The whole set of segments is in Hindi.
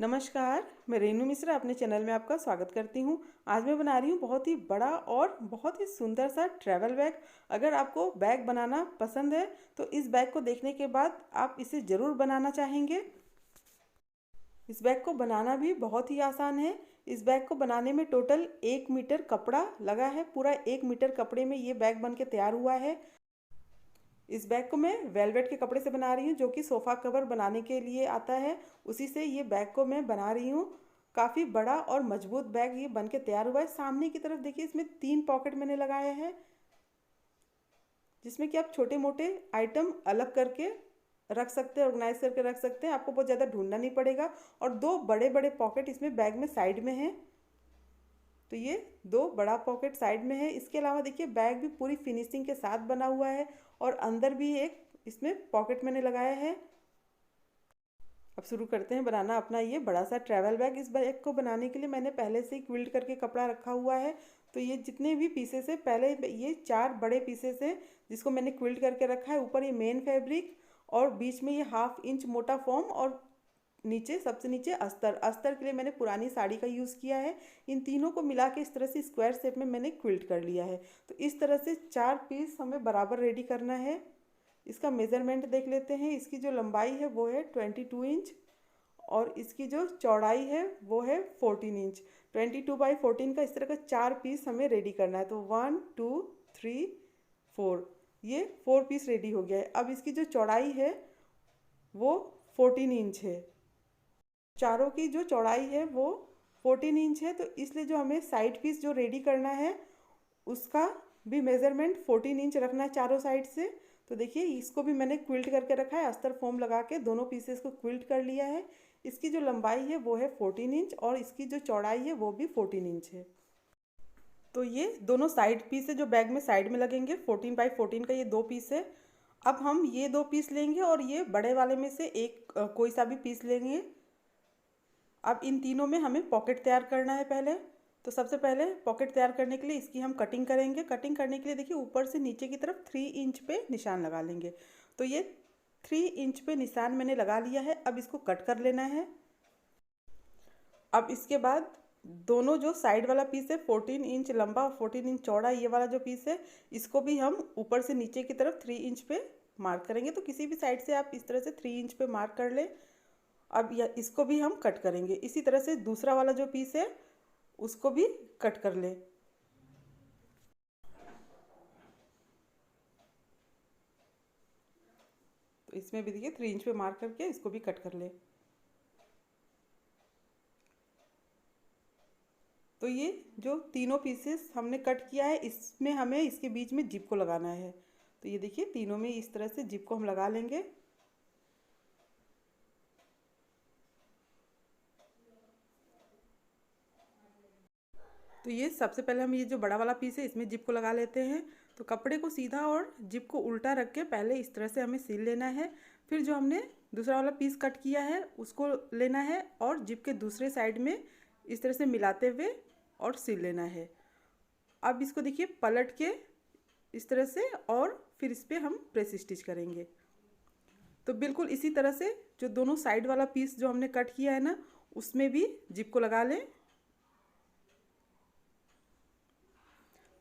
नमस्कार, मैं रेनू मिश्रा अपने चैनल में आपका स्वागत करती हूँ। आज मैं बना रही हूँ बहुत ही बड़ा और बहुत ही सुंदर सा ट्रैवल बैग। अगर आपको बैग बनाना पसंद है तो इस बैग को देखने के बाद आप इसे ज़रूर बनाना चाहेंगे। इस बैग को बनाना भी बहुत ही आसान है। इस बैग को बनाने में टोटल 1 मीटर कपड़ा लगा है। पूरा 1 मीटर कपड़े में ये बैग बन के तैयार हुआ है। इस बैग को मैं वेलवेट के कपड़े से बना रही हूँ, जो कि सोफ़ा कवर बनाने के लिए आता है। उसी से ये बैग को मैं बना रही हूँ। काफ़ी बड़ा और मजबूत बैग ये बन के तैयार हुआ है। सामने की तरफ देखिए, इसमें 3 पॉकेट मैंने लगाया है, जिसमें कि आप छोटे मोटे आइटम अलग करके रख सकते हैं, ऑर्गेनाइज करके रख सकते हैं। आपको बहुत ज़्यादा ढूंढना नहीं पड़ेगा। और 2 बड़े पॉकेट इसमें बैग में साइड में हैं। तो ये 2 बड़ा पॉकेट साइड में है। इसके अलावा देखिए, बैग भी पूरी फिनिशिंग के साथ बना हुआ है और अंदर भी एक इसमें पॉकेट मैंने लगाया है। अब शुरू करते हैं बनाना अपना ये बड़ा सा ट्रैवल बैग। इस बैग को बनाने के लिए मैंने पहले से ही क्विल्ट करके कपड़ा रखा हुआ है। तो ये जितने भी पीसेस है, पहले ये 4 बड़े पीसेस है जिसको मैंने क्विल्ट करके रखा है। ऊपर ये मेन फैब्रिक और बीच में ये 1/2 इंच मोटा फॉर्म और नीचे सबसे नीचे अस्तर। अस्तर के लिए मैंने पुरानी साड़ी का यूज़ किया है। इन तीनों को मिला के इस तरह से स्क्वायर शेप में मैंने क्विल्ट कर लिया है। तो इस तरह से 4 पीस हमें बराबर रेडी करना है। इसका मेज़रमेंट देख लेते हैं। इसकी जो लंबाई है वो है 22 इंच और इसकी जो चौड़ाई है वो है 14 इंच। 22/14 का इस तरह का 4 पीस हमें रेडी करना है। तो 1 2 3 4, ये 4 पीस रेडी हो गया है। अब इसकी जो चौड़ाई है वो 14 इंच है। चारों की जो चौड़ाई है वो 14 इंच है। तो इसलिए जो हमें साइड पीस जो रेडी करना है उसका भी मेज़रमेंट 14 इंच रखना है चारों साइड से। तो देखिए, इसको भी मैंने क्विल्ट करके रखा है। अस्तर फोम लगा के दोनों पीसेस को क्विल्ट कर लिया है। इसकी जो लंबाई है वो है 14 इंच और इसकी जो चौड़ाई है वो भी 14 इंच है। तो ये दोनों साइड पीस है जो बैग में साइड में लगेंगे। 14x14 का ये 2 पीस है। अब हम ये 2 पीस लेंगे और ये बड़े वाले में से एक कोई सा भी पीस लेंगे। अब इन तीनों में हमें पॉकेट तैयार करना है पहले। तो सबसे पहले पॉकेट तैयार करने के लिए इसकी हम कटिंग करेंगे। कटिंग करने के लिए देखिए, ऊपर से नीचे की तरफ 3 इंच पे निशान लगा लेंगे। तो ये 3 इंच पे निशान मैंने लगा लिया है। अब इसको कट कर लेना है। अब इसके बाद दोनों जो साइड वाला पीस है, 14 इंच लंबा और 14 इंच चौड़ा, ये वाला जो पीस है, इसको भी हम ऊपर से नीचे की तरफ 3 इंच पे मार्क करेंगे। तो किसी भी साइड से आप इस तरह से 3 इंच पे मार्क कर लें। अब इसको भी हम कट करेंगे। इसी तरह से दूसरा वाला जो पीस है उसको भी कट कर ले। तो इसमें भी देखिए 3 इंच पे मार्क करके इसको भी कट कर ले। तो ये जो तीनों पीसेस हमने कट किया है, इसमें हमें इसके बीच में जिप को लगाना है। तो ये देखिए, तीनों में इस तरह से जिप को हम लगा लेंगे। तो ये सबसे पहले हम ये जो बड़ा वाला पीस है इसमें जिप को लगा लेते हैं। तो कपड़े को सीधा और जिप को उल्टा रख के पहले इस तरह से हमें सिल लेना है। फिर जो हमने दूसरा वाला पीस कट किया है उसको लेना है और जिप के दूसरे साइड में इस तरह से मिलाते हुए और सिल लेना है। अब इसको देखिए पलट के इस तरह से और फिर इस पर हम प्रेस स्टिच करेंगे। तो बिल्कुल इसी तरह से जो दोनों साइड वाला पीस जो हमने कट किया है ना, उसमें भी जिप को लगा लें।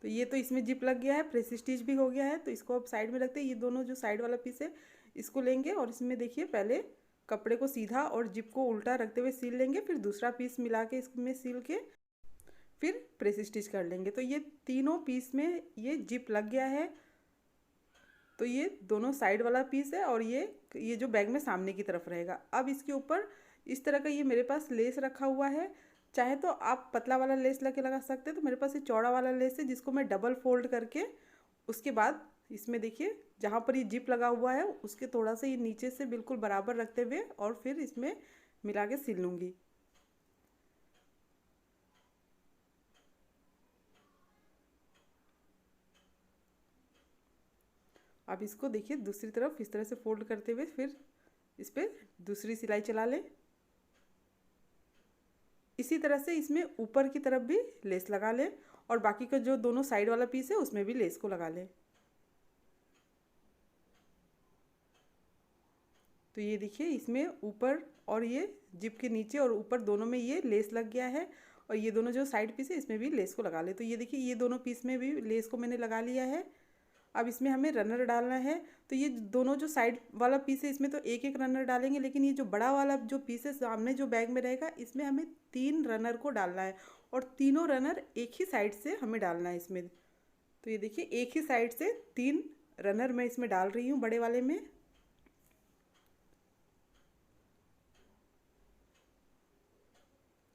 तो ये तो इसमें जिप लग गया है, प्रेस स्टिच भी हो गया है। तो इसको अब साइड में रखते हैं। ये दोनों जो साइड वाला पीस है इसको लेंगे और इसमें देखिए पहले कपड़े को सीधा और जिप को उल्टा रखते हुए सिल लेंगे। फिर दूसरा पीस मिला के इसमें सिल के फिर प्रेस स्टिच कर लेंगे। तो ये तीनों पीस में ये जिप लग गया है। तो ये दोनों साइड वाला पीस है और ये जो बैग में सामने की तरफ रहेगा। अब इसके ऊपर इस तरह का ये मेरे पास लेस रखा हुआ है। चाहे तो आप पतला वाला लेस लगा लगा सकते हैं। तो मेरे पास ये चौड़ा वाला लेस है जिसको मैं डबल फोल्ड करके उसके बाद इसमें देखिए जहाँ पर ये जिप लगा हुआ है उसके थोड़ा सा ये नीचे से बिल्कुल बराबर रखते हुए और फिर इसमें मिला के सिल लूँगी। अब इसको देखिए दूसरी तरफ इस तरह से फोल्ड करते हुए फिर इस पर दूसरी सिलाई चला लें। इसी तरह से इसमें ऊपर की तरफ भी लेस लगा लें और बाकी का जो दोनों साइड वाला पीस है उसमें भी लेस को लगा लें। तो ये देखिए इसमें ऊपर और ये जिप के नीचे और ऊपर दोनों में ये लेस लग गया है, और ये दोनों जो साइड पीस है इसमें भी लेस को लगा ले। तो ये देखिए ये दोनों पीस में भी लेस को मैंने लगा लिया है। अब इसमें हमें रनर डालना है। तो ये दोनों जो साइड वाला पीस है इसमें तो एक एक रनर डालेंगे, लेकिन ये जो बड़ा वाला जो पीस है सामने जो बैग में रहेगा इसमें हमें 3 रनर को डालना है, और तीनों रनर एक ही साइड से हमें डालना है इसमें। तो ये देखिए एक ही साइड से 3 रनर मैं इसमें डाल रही हूँ बड़े वाले में।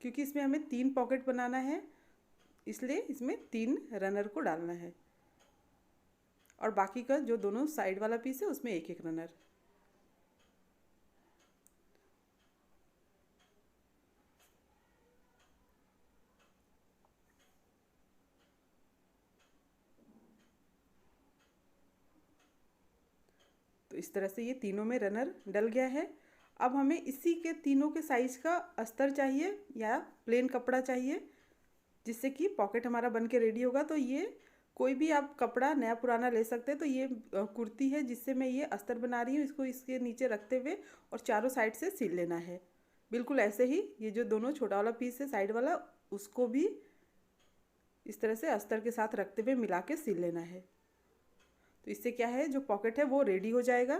क्योंकि इसमें हमें 3 पॉकेट बनाना है, इसलिए इसमें 3 रनर को डालना है, और बाकी का जो दोनों साइड वाला पीस है उसमें एक एक रनर। तो इस तरह से ये तीनों में रनर डल गया है। अब हमें इसी के तीनों के साइज का अस्तर चाहिए या प्लेन कपड़ा चाहिए, जिससे कि पॉकेट हमारा बन के रेडी होगा। तो ये कोई भी आप कपड़ा नया पुराना ले सकते हैं। तो ये कुर्ती है जिससे मैं ये अस्तर बना रही हूँ, इसको इसके नीचे रखते हुए और चारों साइड से सिल लेना है। बिल्कुल ऐसे ही ये जो दोनों छोटा वाला पीस है साइड वाला, उसको भी इस तरह से अस्तर के साथ रखते हुए मिला के सिल लेना है। तो इससे क्या है, जो पॉकेट है वो रेडी हो जाएगा।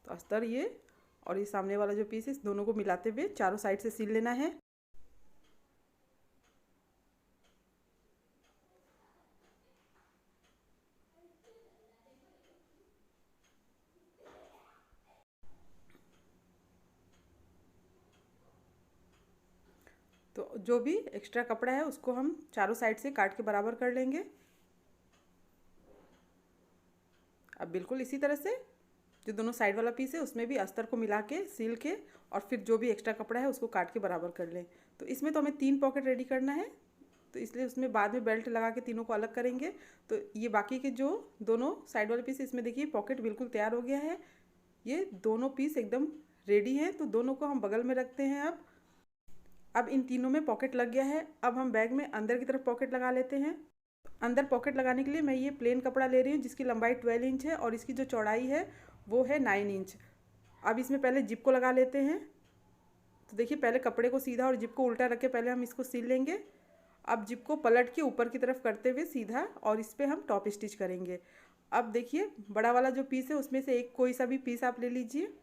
तो अस्तर ये और ये सामने वाला जो पीस है इस दोनों को मिलाते हुए चारों साइड से सिल लेना है। तो जो भी एक्स्ट्रा कपड़ा है उसको हम चारों साइड से काट के बराबर कर लेंगे। अब बिल्कुल इसी तरह से जो दोनों साइड वाला पीस है उसमें भी अस्तर को मिला के सील के और फिर जो भी एक्स्ट्रा कपड़ा है उसको काट के बराबर कर लें। तो इसमें तो हमें 3 पॉकेट रेडी करना है, तो इसलिए उसमें बाद में बेल्ट लगा के तीनों को अलग करेंगे। तो ये बाकी के जो दोनों साइड वाले पीस इसमें देखिए पॉकेट बिल्कुल तैयार हो गया है। ये दोनों पीस एकदम रेडी हैं। तो दोनों को हम बगल में रखते हैं। अब इन तीनों में पॉकेट लग गया है। अब हम बैग में अंदर की तरफ पॉकेट लगा लेते हैं। अंदर पॉकेट लगाने के लिए मैं ये प्लेन कपड़ा ले रही हूँ जिसकी लंबाई 12 इंच है और इसकी जो चौड़ाई है वो है 9 इंच। अब इसमें पहले जिप को लगा लेते हैं। तो देखिए पहले कपड़े को सीधा और जिप को उल्टा रख के पहले हम इसको सिल लेंगे। अब जिप को पलट के ऊपर की तरफ करते हुए सीधा, और इस पर हम टॉप स्टिच करेंगे। अब देखिए बड़ा वाला जो पीस है उसमें से एक कोई सा भी पीस आप ले लीजिए।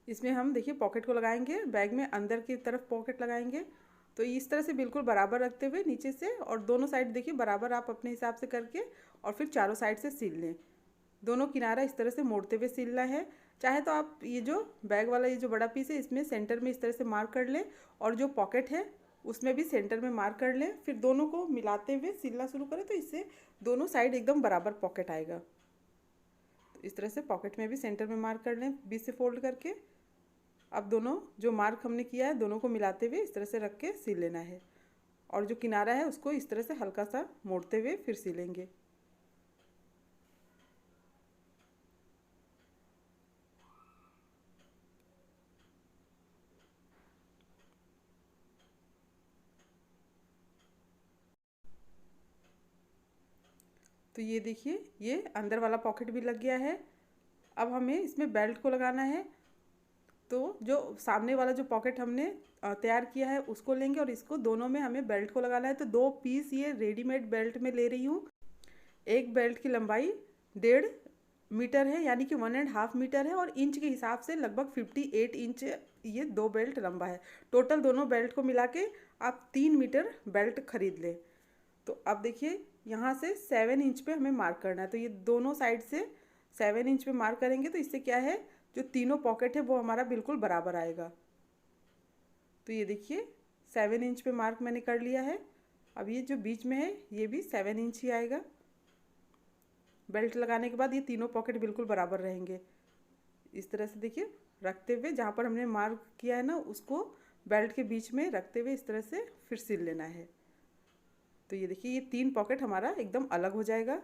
इसमें हम देखिए पॉकेट को लगाएंगे, बैग में अंदर की तरफ पॉकेट लगाएंगे। तो इस तरह से बिल्कुल बराबर रखते हुए नीचे से, और दोनों साइड देखिए बराबर आप अपने हिसाब से करके और फिर चारों साइड से सिल लें। दोनों किनारा इस तरह से मोड़ते हुए सिलना है। चाहे तो आप ये जो बैग वाला ये जो बड़ा पीस है इसमें सेंटर में इस तरह से मार्क कर लें, और जो पॉकेट है उसमें भी सेंटर में मार्क कर लें। फिर दोनों को मिलाते हुए सिलना शुरू करें, तो इससे दोनों साइड एकदम बराबर पॉकेट आएगा। तो इस तरह से पॉकेट में भी सेंटर में मार्क कर लें बीच से फोल्ड करके। अब दोनों जो मार्क हमने किया है दोनों को मिलाते हुए इस तरह से रख के सिल लेना है, और जो किनारा है उसको इस तरह से हल्का सा मोड़ते हुए फिर सिलेंगे। तो ये देखिए ये अंदर वाला पॉकेट भी लग गया है। अब हमें इसमें बेल्ट को लगाना है। तो जो सामने वाला जो पॉकेट हमने तैयार किया है उसको लेंगे, और इसको दोनों में हमें बेल्ट को लगाना है। तो 2 पीस ये रेडीमेड बेल्ट में ले रही हूँ। एक बेल्ट की लंबाई 1.5 मीटर है, यानी कि 1.5 मीटर है, और इंच के हिसाब से लगभग 58 इंच ये 2 बेल्ट लंबा है। टोटल दोनों बेल्ट को मिला के आप 3 मीटर बेल्ट खरीद लें। तो अब देखिए यहाँ से 7 इंच पे हमें मार्क करना है। तो ये दोनों साइड से 7 इंच पे मार्क करेंगे, तो इससे क्या है जो तीनों पॉकेट है वो हमारा बिल्कुल बराबर आएगा। तो ये देखिए 7 इंच पे मार्क मैंने कर लिया है। अब ये जो बीच में है ये भी 7 इंच ही आएगा। बेल्ट लगाने के बाद ये तीनों पॉकेट बिल्कुल बराबर रहेंगे। इस तरह से देखिए रखते हुए जहाँ पर हमने मार्क किया है ना उसको बेल्ट के बीच में रखते हुए इस तरह से फिर सिल लेना है। तो ये देखिए ये 3 पॉकेट हमारा एकदम अलग हो जाएगा।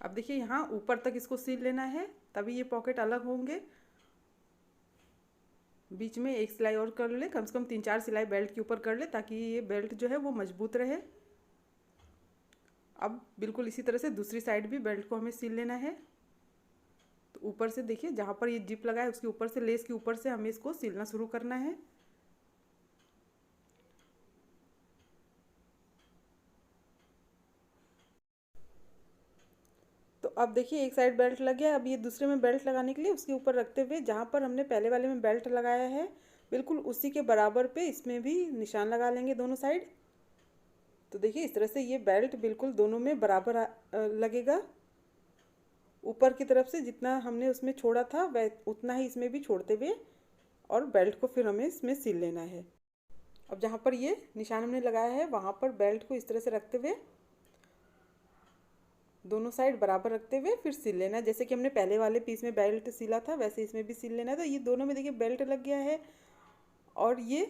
अब देखिए यहाँ ऊपर तक इसको सिल लेना है, तभी ये पॉकेट अलग होंगे। बीच में एक सिलाई और कर ले, कम से कम 3-4 सिलाई बेल्ट के ऊपर कर ले, ताकि ये बेल्ट जो है वो मजबूत रहे। अब बिल्कुल इसी तरह से दूसरी साइड भी बेल्ट को हमें सिल लेना है। तो ऊपर से देखिए जहाँ पर ये जिप लगा है उसके ऊपर से, लेस के ऊपर से हमें इसको सिलना शुरू करना है। तो अब देखिए एक साइड बेल्ट लग गया। अब ये दूसरे में बेल्ट लगाने के लिए उसके ऊपर रखते हुए जहाँ पर हमने पहले वाले में बेल्ट लगाया है बिल्कुल उसी के बराबर पे इसमें भी निशान लगा लेंगे दोनों साइड। तो देखिए इस तरह से ये बेल्ट बिल्कुल दोनों में बराबर लगेगा। ऊपर की तरफ से जितना हमने उसमें छोड़ा था वह उतना ही इसमें भी छोड़ते हुए और बेल्ट को फिर हमें इसमें सिल लेना है। अब जहाँ पर ये निशान हमने लगाया है वहाँ पर बेल्ट को इस तरह से रखते हुए दोनों साइड बराबर रखते हुए फिर सिल लेना है। जैसे कि हमने पहले वाले पीस में बेल्ट सिला था वैसे इसमें भी सिल लेना है। तो ये दोनों में देखिए बेल्ट लग गया है और ये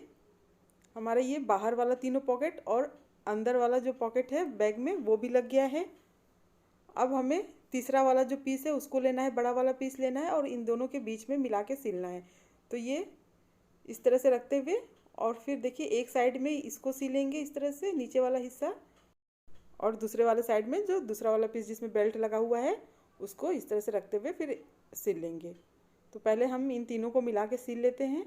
हमारा ये बाहर वाला तीनों पॉकेट और अंदर वाला जो पॉकेट है बैग में वो भी लग गया है। अब हमें तीसरा वाला जो पीस है उसको लेना है, बड़ा वाला पीस लेना है और इन दोनों के बीच में मिला के सिलना है। तो ये इस तरह से रखते हुए और फिर देखिए एक साइड में इसको सिलेंगे इस तरह से नीचे वाला हिस्सा और दूसरे वाले साइड में जो दूसरा वाला पीस जिसमें बेल्ट लगा हुआ है उसको इस तरह से रखते हुए फिर सिल लेंगे। तो पहले हम इन तीनों को मिला के सिल लेते हैं।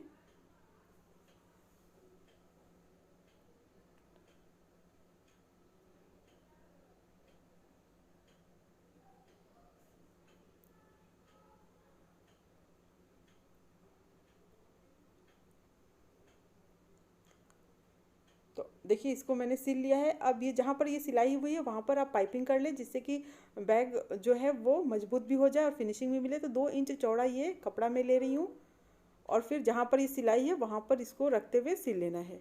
तो देखिए इसको मैंने सिल लिया है। अब ये जहाँ पर ये सिलाई हुई है वहाँ पर आप पाइपिंग कर लें जिससे कि बैग जो है वो मजबूत भी हो जाए और फिनिशिंग भी मिले। तो 2 इंच चौड़ा ये कपड़ा मैं ले रही हूँ और फिर जहाँ पर ये सिलाई है वहाँ पर इसको रखते हुए सिल लेना है।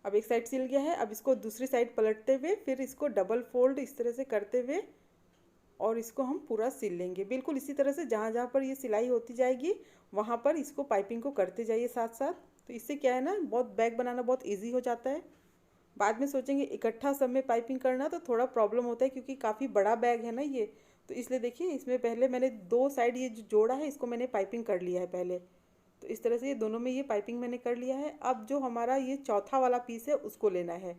अब एक साइड सिल गया है। अब इसको दूसरी साइड पलटते हुए फिर इसको डबल फोल्ड इस तरह से करते हुए और इसको हम पूरा सिल लेंगे। बिल्कुल इसी तरह से जहाँ जहाँ पर ये सिलाई होती जाएगी वहाँ पर इसको पाइपिंग को करते जाइए साथ साथ। तो इससे क्या है ना, बहुत बैग बनाना बहुत ईजी हो जाता है। बाद में सोचेंगे इकट्ठा सब में पाइपिंग करना तो थोड़ा प्रॉब्लम होता है क्योंकि काफ़ी बड़ा बैग है ना ये। तो इसलिए देखिए इसमें पहले मैंने 2 साइड ये जो जोड़ा है इसको मैंने पाइपिंग कर लिया है पहले। तो इस तरह से ये दोनों में ये पाइपिंग मैंने कर लिया है। अब जो हमारा ये चौथा वाला पीस है उसको लेना है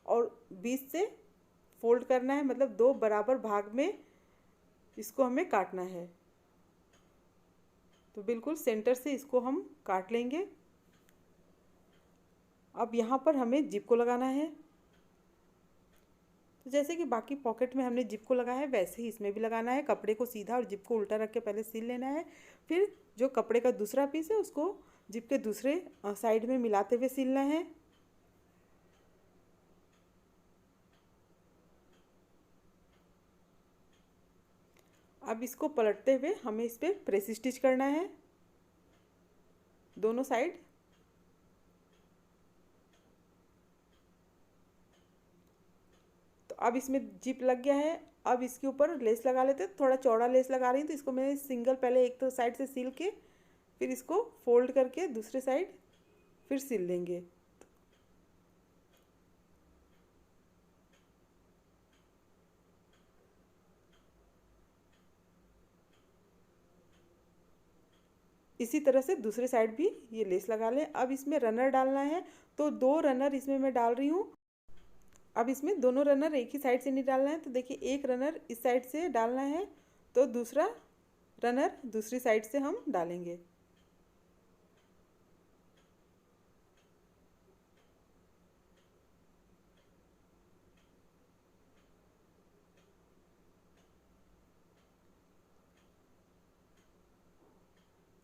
और बीच से फोल्ड करना है, मतलब 2 बराबर भाग में इसको हमें काटना है। तो बिल्कुल सेंटर से इसको हम काट लेंगे। अब यहाँ पर हमें जिप को लगाना है। तो जैसे कि बाकी पॉकेट में हमने जिप को लगाया है वैसे ही इसमें भी लगाना है। कपड़े को सीधा और जिप को उल्टा रख के पहले सिल लेना है। फिर जो कपड़े का दूसरा पीस है उसको जिप के दूसरे साइड में मिलाते हुए सिलना है। अब इसको पलटते हुए हमें इस पर प्रेस स्टिच करना है दोनों साइड। तो अब इसमें जिप लग गया है। अब इसके ऊपर लेस लगा लेते हैं। थोड़ा चौड़ा लेस लगा रही हूँ तो इसको मैं सिंगल पहले एक तो साइड से सिल के फिर इसको फोल्ड करके दूसरे साइड फिर सिल देंगे। इसी तरह से दूसरे साइड भी ये लेस लगा लें। अब इसमें रनर डालना है तो 2 रनर इसमें मैं डाल रही हूँ। अब इसमें दोनों रनर एक ही साइड से नहीं डालना है। तो देखिए एक रनर इस साइड से डालना है तो दूसरा रनर दूसरी साइड से हम डालेंगे।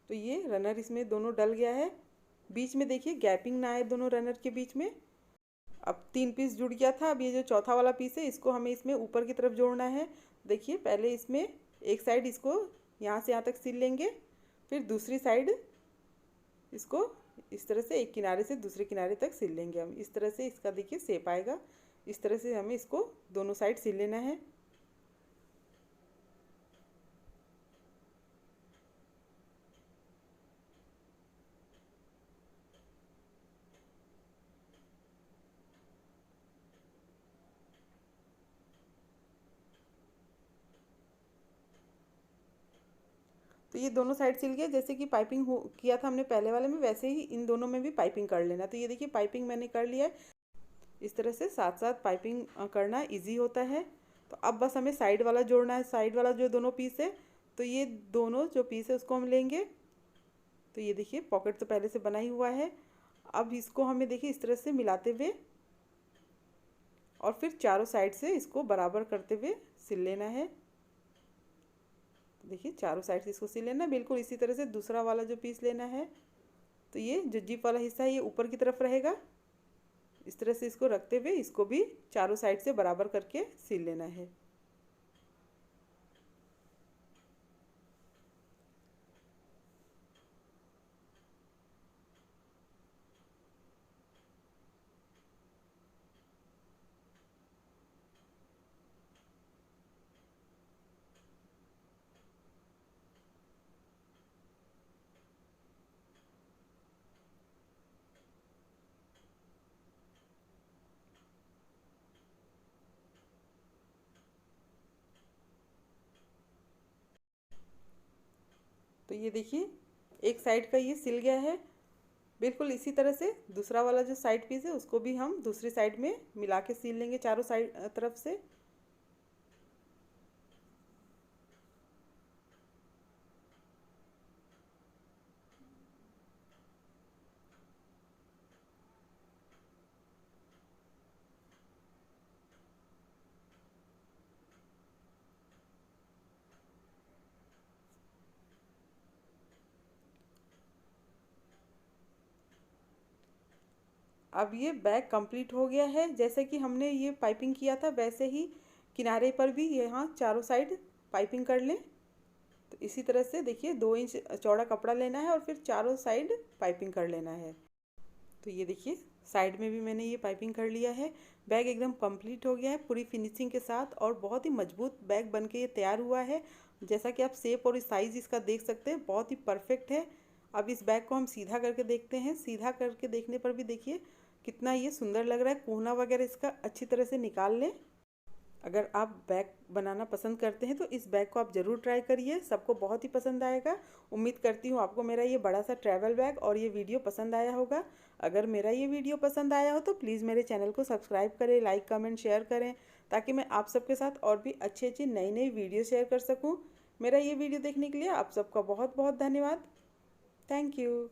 तो ये रनर इसमें दोनों डल गया है। बीच में देखिए गैपिंग ना आए दोनों रनर के बीच में। अब 3 पीस जुड़ गया था। अब ये जो चौथा वाला पीस है इसको हमें इसमें ऊपर की तरफ जोड़ना है। देखिए पहले इसमें एक साइड इसको यहाँ से यहाँ तक सिल लेंगे, फिर दूसरी साइड इसको इस तरह से एक किनारे से दूसरे किनारे तक सिल लेंगे हम। इस तरह से इसका देखिए शेप आएगा। इस तरह से हमें इसको दोनों साइड सिल लेना है। तो ये दोनों साइड सिल गया। जैसे कि पाइपिंग हो किया था हमने पहले वाले में वैसे ही इन दोनों में भी पाइपिंग कर लेना। तो ये देखिए पाइपिंग मैंने कर लिया है। इस तरह से साथ साथ पाइपिंग करना इजी होता है। तो अब बस हमें साइड वाला जोड़ना है, साइड वाला जो दोनों पीस है। तो ये दोनों जो पीस है उसको हम लेंगे। तो ये देखिए पॉकेट तो पहले से बना ही हुआ है। अब इसको हमें देखिए इस तरह से मिलाते हुए और फिर चारों साइड से इसको बराबर करते हुए सिल लेना है। देखिए चारों साइड से इसको सिल लेना, बिल्कुल इसी तरह से दूसरा वाला जो पीस लेना है। तो ये जो जिप वाला हिस्सा है ये ऊपर की तरफ रहेगा। इस तरह से इसको रखते हुए इसको भी चारों साइड से बराबर करके सिल लेना है। तो ये देखिए एक साइड का ये सिल गया है। बिल्कुल इसी तरह से दूसरा वाला जो साइड पीस है उसको भी हम दूसरी साइड में मिला के सिल लेंगे चारों साइड तरफ से। अब ये बैग कंप्लीट हो गया है। जैसे कि हमने ये पाइपिंग किया था वैसे ही किनारे पर भी यहाँ चारों साइड पाइपिंग कर लें। तो इसी तरह से देखिए 2 इंच चौड़ा कपड़ा लेना है और फिर चारों साइड पाइपिंग कर लेना है। तो ये देखिए साइड में भी मैंने ये पाइपिंग कर लिया है। बैग एकदम कंप्लीट हो गया है पूरी फिनिशिंग के साथ और बहुत ही मजबूत बैग बन के ये तैयार हुआ है। जैसा कि आप शेप और साइज़ इसका देख सकते हैं, बहुत ही परफेक्ट है। अब इस बैग को हम सीधा करके देखते हैं। सीधा करके देखने पर भी देखिए कितना ये सुंदर लग रहा है। कोहना वगैरह इसका अच्छी तरह से निकाल लें। अगर आप बैग बनाना पसंद करते हैं तो इस बैग को आप ज़रूर ट्राई करिए, सबको बहुत ही पसंद आएगा। उम्मीद करती हूँ आपको मेरा ये बड़ा सा ट्रैवल बैग और ये वीडियो पसंद आया होगा। अगर मेरा ये वीडियो पसंद आया हो तो प्लीज़ मेरे चैनल को सब्सक्राइब करें, लाइक कमेंट शेयर करें, ताकि मैं आप सबके साथ और भी अच्छी अच्छी नई नई वीडियो शेयर कर सकूँ। मेरा ये वीडियो देखने के लिए आप सबका बहुत बहुत धन्यवाद। Thank you.